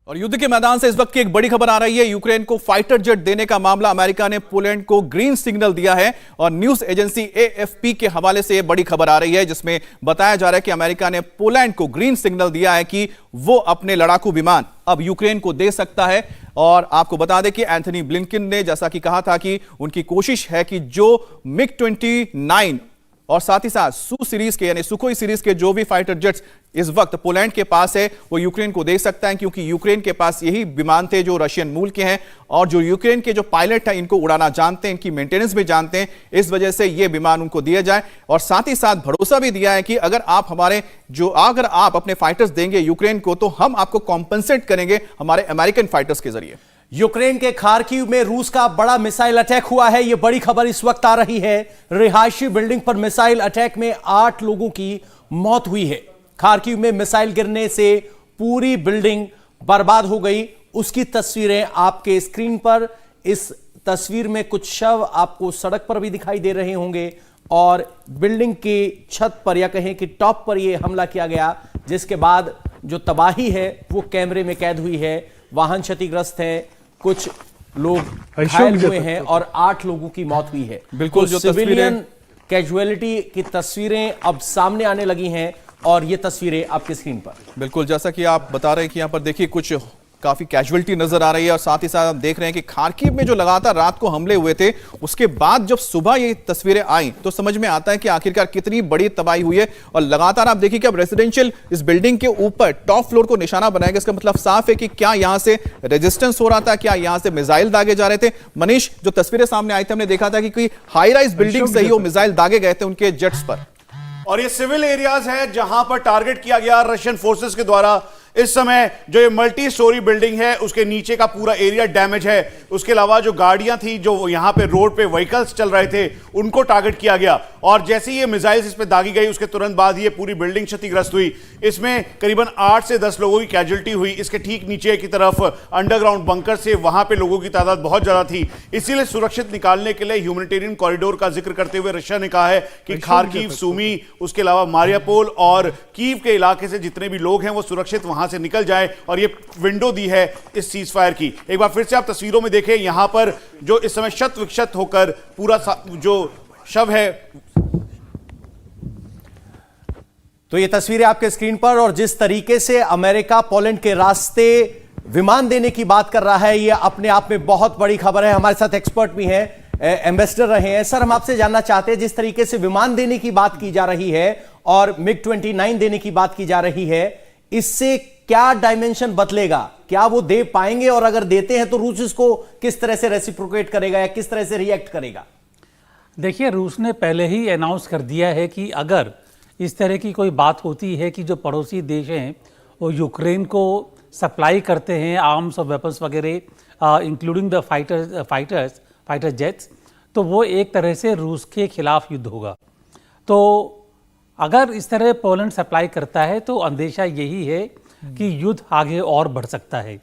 और युद्ध के मैदान से इस वक्त की एक बड़ी खबर आ रही है। यूक्रेन को फाइटर जेट देने का मामला, अमेरिका ने पोलैंड को ग्रीन सिग्नल दिया है और न्यूज एजेंसी एएफपी के हवाले से यह बड़ी खबर आ रही है जिसमें बताया जा रहा है कि अमेरिका ने पोलैंड को ग्रीन सिग्नल दिया है कि वो अपने लड़ाकू विमान अब यूक्रेन को दे सकता है। और आपको बता दें कि एंथनी ब्लिंकन ने जैसा कि कहा था कि उनकी कोशिश है कि जो MiG-29 और साथ ही साथ सू सीरीज के यानी सुखोई सीरीज के जो भी फाइटर जेट्स इस वक्त पोलैंड के पास है वो यूक्रेन को दे सकता है, क्योंकि यूक्रेन के पास यही विमान थे जो रशियन मूल के हैं और जो यूक्रेन के जो पायलट हैं इनको उड़ाना जानते हैं, इनकी मेंटेनेंस भी जानते हैं। इस वजह से ये विमान उनको दिया जाए और साथ ही साथ भरोसा भी दिया है कि अगर आप अपने फाइटर्स देंगे यूक्रेन को तो हम आपको कॉम्पनसेट करेंगे हमारे अमेरिकन फाइटर्स के जरिए। यूक्रेन के खार्किव में रूस का बड़ा मिसाइल अटैक हुआ है। यह बड़ी खबर इस वक्त आ रही है। रिहायशी बिल्डिंग पर मिसाइल अटैक में 8 लोगों की मौत हुई है। खार्किव में मिसाइल गिरने से पूरी बिल्डिंग बर्बाद हो गई। उसकी तस्वीरें आपके स्क्रीन पर, इस तस्वीर में कुछ शव आपको सड़क पर भी दिखाई दे रहे होंगे और बिल्डिंग की छत पर या कहें कि टॉप पर यह हमला किया गया, जिसके बाद जो तबाही है वो कैमरे में कैद हुई है। वाहन क्षतिग्रस्त है, कुछ लोग घायल हुए हैं और 8 लोगों की मौत हुई है। बिल्कुल, जो सिविलियन कैजुअलिटी की तस्वीरें अब सामने आने लगी हैं और ये तस्वीरें आपकी स्क्रीन पर। बिल्कुल, जैसा कि आप बता रहे हैं कि यहां पर देखिए कुछ काफी कैजुअलिटी नजर आ रही है और साथ ही साथ हम देख रहे हैं कि खार्किव में जो लगातार रात को हमले हुए थे उसके बाद जब सुबह ये तस्वीरें आई तो समझ में आता है कि आखिरकार कितनी बड़ी तबाही हुई है। और लगातार आप देखिए कि अब रेजिडेंशियल इस बिल्डिंग के ऊपर टॉप फ्लोर को निशाना बनाएगा। इसका मतलब साफ है कि क्या यहां से रेजिस्टेंस हो रहा था, क्या यहां से मिसाइल दागे जा रहे थे। मनीष, जो तस्वीरें सामने आई थी हमने देखा था कि कोई हाई राइज बिल्डिंग से ही वो मिसाइल दागे गए थे उनके जेट्स पर। और ये सिविल एरियाज है जहां पर टारगेट किया गया रशियन फोर्सेस के द्वारा। इस समय जो ये मल्टी स्टोरी बिल्डिंग है उसके नीचे का पूरा एरिया डैमेज है। उसके अलावा जो गाड़ियां थी, जो यहां पे रोड पे व्हीकल्स चल रहे थे, उनको टारगेट किया गया और जैसे ही ये मिसाइल्स इस पे दागी गई उसके तुरंत बाद ये पूरी बिल्डिंग क्षतिग्रस्त हुई। इसमें करीबन 8 से 10 लोगों की कैजुअलिटी हुई। इसके ठीक नीचे की तरफ अंडरग्राउंड बंकर से वहां पे लोगों की तादाद बहुत ज्यादा थी। इसीलिए सुरक्षित निकालने के लिए ह्यूमैनिटेरियन कॉरिडोर का जिक्र करते हुए रशिया ने कहा है कि खार्किव, सूमी, उसके अलावा मारियापोल और कीव के इलाके से जितने भी लोग हैं वो सुरक्षित वहां से निकल जाए और ये विंडो दी है इस सीज फायर की। एक बार फिर से आप तस्वीरों में देखें, यहां पर जो इस समय शत विक्षत होकर पूरा जो शव है। तो ये तस्वीरें आपके स्क्रीन पर और जिस तरीके से अमेरिका पोलैंड के रास्ते विमान देने की बात कर रहा है, ये अपने आप में बहुत बड़ी खबर है। हमारे साथ एक्सपर्ट भी हैं, एम्बेसडर रहे हैं। सर, हम आपसे जानना चाहते हैं, जिस तरीके से विमान देने की बात की जा रही है और MiG-29 देने की बात की जा रही है, इससे क्या डायमेंशन बदलेगा? क्या वो दे पाएंगे और अगर देते हैं तो रूस इसको किस तरह से रेसिप्रोकेट करेगा या किस तरह से रिएक्ट करेगा? देखिए, रूस ने पहले ही अनाउंस कर दिया है कि अगर इस तरह की कोई बात होती है कि जो पड़ोसी देश हैं वो यूक्रेन को सप्लाई करते हैं आर्म्स और वेपन्स वगैरह, इंक्लूडिंग द फाइटर जेट्स, तो वो एक तरह से रूस के खिलाफ युद्ध होगा। तो अगर इस तरह पोलैंड सप्लाई करता है तो अंदेशा यही है कि युद्ध आगे और बढ़ सकता है।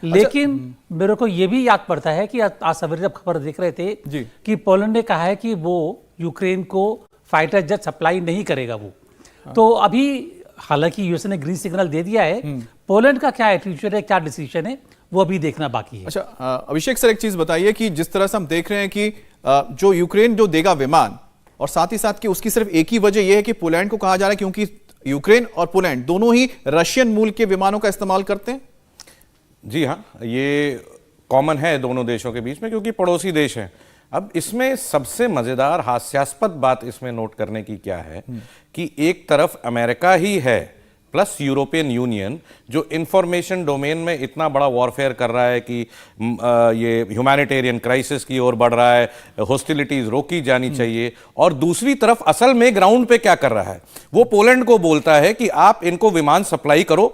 लेकिन मेरे को ये भी याद पड़ता है कि आज सवेरे जब खबर देख रहे थे कि पोलैंड ने कहा है कि वो यूक्रेन को फाइटर जेट सप्लाई नहीं करेगा वो। तो अभी हालांकि यूएस ने ग्रीन सिग्नल दे दिया है, पोलैंड का क्या एटीट्यूड है, क्या डिसीजन है, वो अभी देखना बाकी है। अच्छा अभिषेक सर, एक चीज बताइए कि जिस तरह से हम देख रहे हैं कि जो यूक्रेन जो देगा विमान और साथ ही साथ कि उसकी सिर्फ एक ही वजह यह है कि पोलैंड को कहा जा रहा है क्योंकि यूक्रेन और पोलैंड दोनों ही रशियन मूल के विमानों का इस्तेमाल करते हैं। जी हाँ, ये कॉमन है दोनों देशों के बीच में क्योंकि पड़ोसी देश हैं। अब इसमें सबसे मजेदार हास्यास्पद बात इसमें नोट करने की क्या है कि एक तरफ अमेरिका ही है प्लस यूरोपियन यूनियन जो इंफॉर्मेशन डोमेन में इतना बड़ा वॉरफेयर कर रहा है कि ये ह्यूमैनिटेरियन क्राइसिस की ओर बढ़ रहा है, हॉस्टिलिटीज रोकी जानी चाहिए। और दूसरी तरफ असल में ग्राउंड पे क्या कर रहा है, वो पोलैंड को बोलता है कि आप इनको विमान सप्लाई करो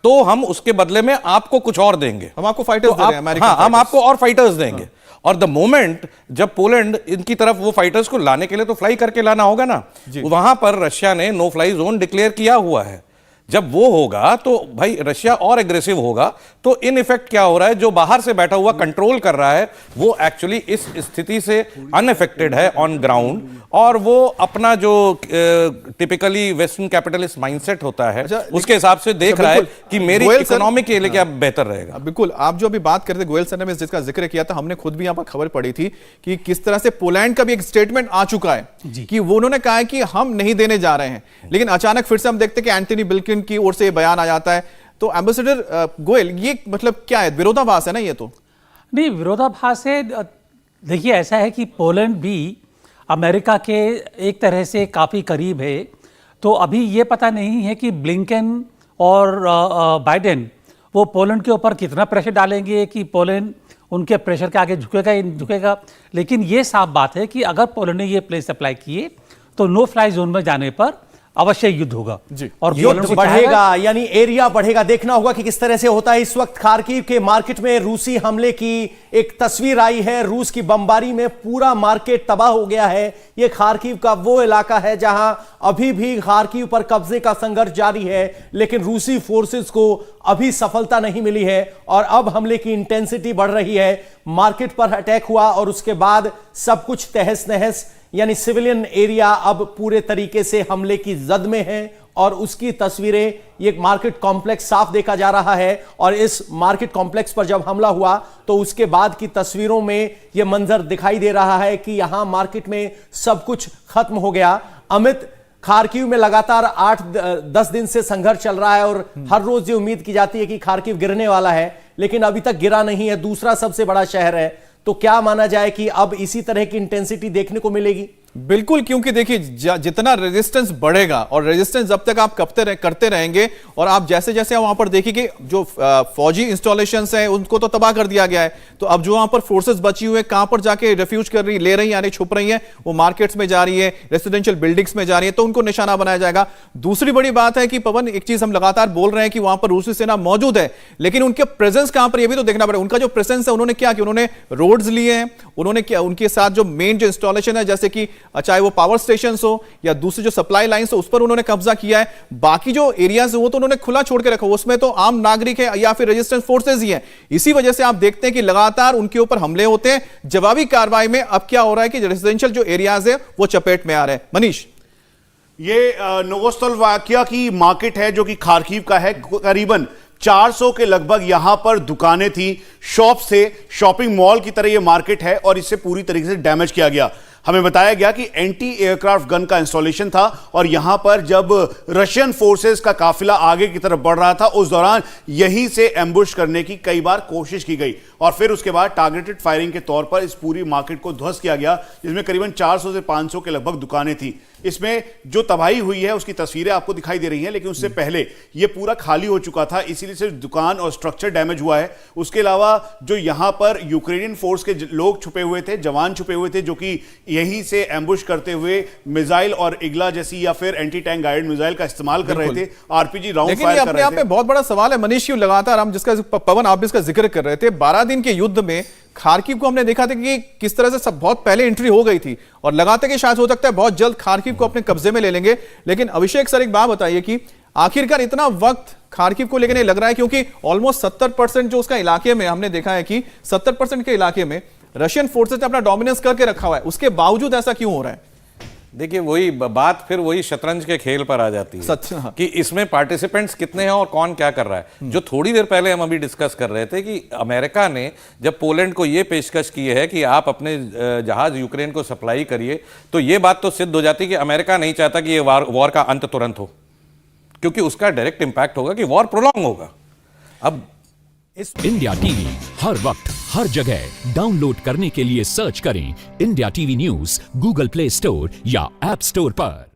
तो हम उसके बदले में आपको कुछ और देंगे, हम आपको फाइटर्स दे रहे हैं, हाँ, हम आपको और फाइटर्स देंगे। और द मोमेंट जब पोलैंड इनकी तरफ वो फाइटर्स को लाने के लिए तो फ्लाई करके लाना होगा ना, वहां पर रशिया ने नो फ्लाई जोन डिक्लेयर किया हुआ है, जब वो होगा तो भाई रशिया और एग्रेसिव होगा, तो इन इफेक्ट क्या हो रहा है, जो बाहर से बैठा हुआ कंट्रोल कर रहा है वो एक्चुअली इस स्थिति से अनअफेक्टेड है ऑन ग्राउंड, और वो अपना जो टिपिकली वेस्टर्न कैपिटलिस्ट माइंडसेट होता है उसके हिसाब से देख रहा है कि मेरी इकोनॉमी के लिए क्या बेहतर रहेगा। बिल्कुल, आप जो अभी बात करते गोयल सर ने जिसका जिक्र किया था, हमने खुद भी यहां पर खबर पड़ी थी कि किस तरह से पोलैंड का भी एक स्टेटमेंट आ चुका है कि वो उन्होंने कहा है कि हम नहीं देने जा रहे हैं, लेकिन अचानक फिर से हम देखते हैं कि एंथनी ब्लिंकन की ओर से ये बयान आ जाता है। तो एम्बेसडर गोयल, ये मतलब क्या है, विरोधाभास है ना ये? तो नहीं, विरोधाभास है। देखिए, ऐसा है कि पोलैंड भी अमेरिका के एक तरह से काफ़ी करीब है, तो अभी ये पता नहीं है कि ब्लिंकन और बाइडेन वो पोलैंड के ऊपर कितना प्रेशर डालेंगे कि पोलैंड उनके प्रेशर के आगे झुकेगा या नहीं झुकेगा। लेकिन ये साफ बात है कि अगर पोलैंड ने ये प्लेन सप्लाई किए तो नो फ्लाई जोन में जाने पर अवश्य युद्ध होगा जी। और युद्ध बढ़ेगा, यानी एरिया बढ़ेगा। देखना होगा कि किस तरह से होता है। इस वक्त खार्किव के मार्केट में रूसी हमले की एक तस्वीर आई है। रूस की बमबारी में पूरा मार्केट तबाह हो गया है। यह खार्किव का वो इलाका है जहां अभी भी खार्किव पर कब्जे का संघर्ष जारी है, लेकिन रूसी फोर्सेस को अभी सफलता नहीं मिली है और अब हमले की इंटेंसिटी बढ़ रही है। मार्केट पर अटैक हुआ और उसके बाद सब कुछ तहस नहस, यानी सिविलियन एरिया अब पूरे तरीके से हमले की जद में है और उसकी तस्वीरें, ये मार्केट कॉम्प्लेक्स साफ देखा जा रहा है। और इस मार्केट कॉम्प्लेक्स पर जब हमला हुआ तो उसके बाद की तस्वीरों में यह मंजर दिखाई दे रहा है कि यहां मार्केट में सब कुछ खत्म हो गया। अमित, खार्किव में लगातार 8-10 दिन से संघर्ष चल रहा है और हर रोज ये उम्मीद की जाती है कि खार्किव गिरने वाला है, लेकिन अभी तक गिरा नहीं है। दूसरा सबसे बड़ा शहर है, तो क्या माना जाए कि अब इसी तरह की इंटेंसिटी देखने को मिलेगी? बिल्कुल, क्योंकि देखिए जितना रेजिस्टेंस बढ़ेगा और रेजिस्टेंस जब तक आप करते रहेंगे, और आप जैसे जैसे वहां पर देखिए जो फौजी इंस्टॉलेशंस हैं उनको तो तबाह कर दिया गया है, तो अब जो वहां पर फोर्सेस बची हुई है कहां पर जाके रेफ्यूज ले रही यानी छुप रही हैं, वो मार्केट्स में जा रही है, रेसिडेंशियल बिल्डिंग्स में जा रही है, तो उनको निशाना बनाया जाएगा। दूसरी बड़ी बात है कि पवन, एक चीज हम लगातार बोल रहे हैं कि वहां पर रूसी सेना मौजूद है, लेकिन उनके प्रेजेंस कहां पर ये भी तो देखना पड़ेगा। उनका जो प्रेजेंस है, उन्होंने क्या किया, उन्होंने रोड्स लिए हैं, उन्होंने क्या उनके साथ जो मेन जो इंस्टॉलेशन है, जैसे कि चाहे वो पावर स्टेशन हो या दूसरी जो सप्लाई लाइंस हो, उस पर उन्होंने कब्जा किया है। बाकी जो एरियाज वो तो उन्होंने खुला छोड़ के रखा, उसमें तो आम नागरिक है या फिर रेजिस्टेंस फोर्सेज ही है। इसी वजह से आप देखते हैं कि लगातार उनके ऊपर हमले होते हैं। जवाबी कार्रवाई में अब क्या हो रहा है कि रेजिडेंशियल जो एरियाज है वो चपेट में आ रहे हैं। मनीष, ये नोवोस्लोवाकिया की मार्केट है जो कि खार्किव का है। करीबन 400 के लगभग यहां पर दुकानें थी, शॉप से शॉपिंग मॉल की तरह यह मार्केट है और इसे पूरी तरीके से डैमेज किया गया। हमें बताया गया कि एंटी एयरक्राफ्ट गन का इंस्टॉलेशन था और यहां पर जब रशियन फोर्सेस का काफिला आगे की तरफ बढ़ रहा था, उस दौरान यहीं से एम्बुश करने की कई बार कोशिश की गई और फिर उसके बाद टारगेटेड फायरिंग के तौर पर इस पूरी मार्केट को ध्वस्त किया गया, जिसमें करीबन 400 से 500 के लगभग दुकानें थी। इसमें जो तबाही हुई है उसकी तस्वीरें आपको दिखाई दे रही हैं, लेकिन उससे पहले यह पूरा खाली हो चुका था, इसीलिए सिर्फ दुकान और स्ट्रक्चर डैमेज हुआ है। उसके अलावा जो यहां पर यूक्रेनियन फोर्स के लोग छुपे हुए थे, जवान छुपे हुए थे, जो कि यहीं से एम्बुश करते हुए मिसाइल और इग्ला जैसी या फिर एंटी टैंक गाइडेड मिसाइल का इस्तेमाल कर रहे थे, आरपीजी राउंड फायर कर रहे थे। अपने बहुत बड़ा सवाल है मनीष, क्यों लगातार हम जिसका पवन आप भी इसका जिक्र कर रहे थे, 12 दिन के युद्ध में खार्किव को हमने देखा था कि किस तरह से सब बहुत पहले एंट्री हो गई थी और लगातार कि शायद हो सकता है बहुत जल्द खार्किव को अपने कब्जे में ले लेंगे। लेकिन अभिषेक सर, एक बात बताइए कि आखिरकार इतना वक्त खार्किव को लेकर लग रहा है, क्योंकि ऑलमोस्ट 70% जो उसका इलाके में हमने देखा है कि 70% के इलाके में रशियन फोर्सेस ने अपना डोमिनेंस करके रखा हुआ है, उसके बावजूद ऐसा क्यों हो रहा है? देखिए, वही बात फिर वही शतरंज के खेल पर आ जाती है सच, हाँ। कि इसमें पार्टिसिपेंट्स कितने हैं और कौन क्या कर रहा है। जो थोड़ी देर पहले हम अभी डिस्कस कर रहे थे कि अमेरिका ने जब पोलैंड को यह पेशकश की है कि आप अपने जहाज यूक्रेन को सप्लाई करिए, तो यह बात तो सिद्ध हो जाती है कि अमेरिका नहीं चाहता कि यह वॉर का अंत तुरंत हो, क्योंकि उसका डायरेक्ट इंपैक्ट होगा कि वॉर प्रोलॉन्ग होगा। अब इंडिया टीवी हर वक्त हर जगह डाउनलोड करने के लिए सर्च करें India TV news Google play store या ऐप स्टोर पर।